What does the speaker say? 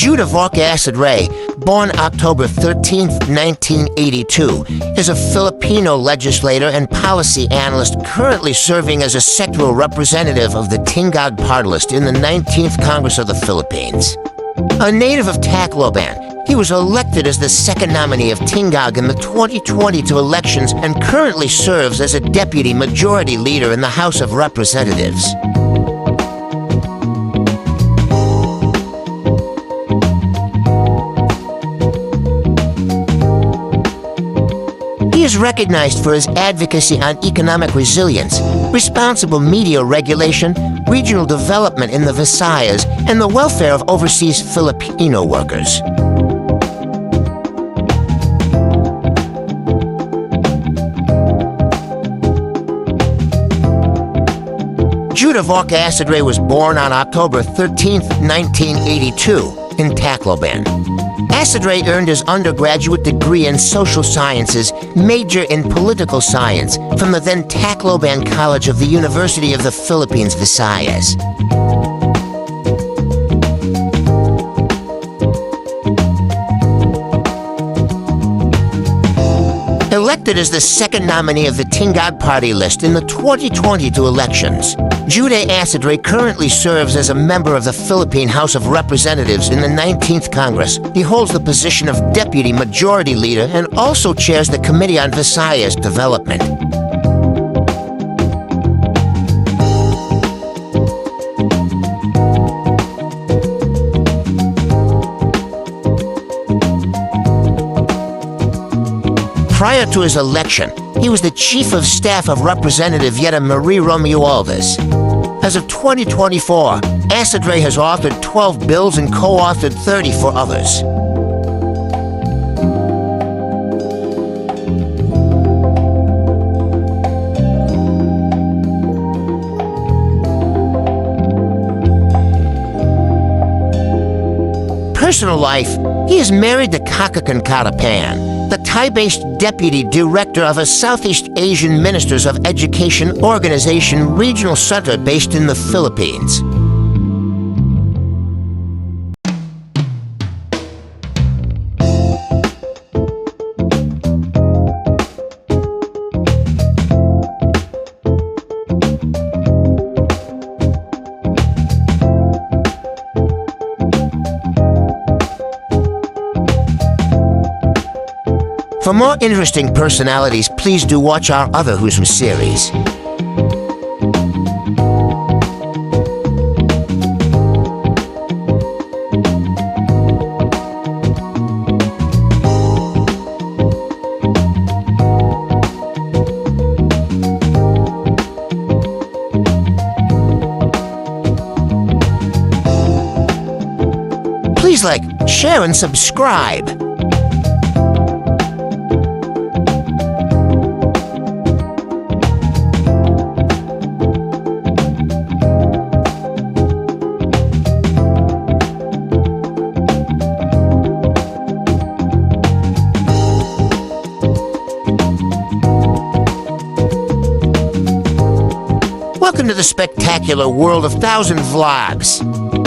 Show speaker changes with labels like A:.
A: Jude of Acidre, born October 13, 1982, is a Filipino legislator and policy analyst currently serving as a sectoral representative of the Tingog Partylist in the 19th Congress of the Philippines. A native of Tacloban, he was elected as the second nominee of Tingog in the 2022 elections and currently serves as a deputy majority leader in the House of Representatives. He is recognized for his advocacy on economic resilience, responsible media regulation, regional development in the Visayas, and the welfare of overseas Filipino workers. Jude of Acidre was born on October 13, 1982, in Tacloban. Acidre earned his undergraduate degree in social sciences, major in political science, from the then Tacloban College of the University of the Philippines, Visayas. Elected as the second nominee of the Tingog Partylist in the 2022 elections, Jude Acidre currently serves as a member of the Philippine House of Representatives in the 19th Congress. He holds the position of Deputy Majority Leader and also chairs the Committee on Visayas Development. Prior to his election, he was the Chief of Staff of Representative Yeta Marie Romualdez. As of 2024, Acidre has authored 12 bills and co-authored 30 for others. Personal life, he is married to Kakakan Karapan, the Thai-based Deputy Director of a Southeast Asian Ministers of Education Organization regional center based in the Philippines. For more interesting personalities, please do watch our other Who's Who series. Please like, share, and subscribe. Welcome to the spectacular world of 1,000 vlogs.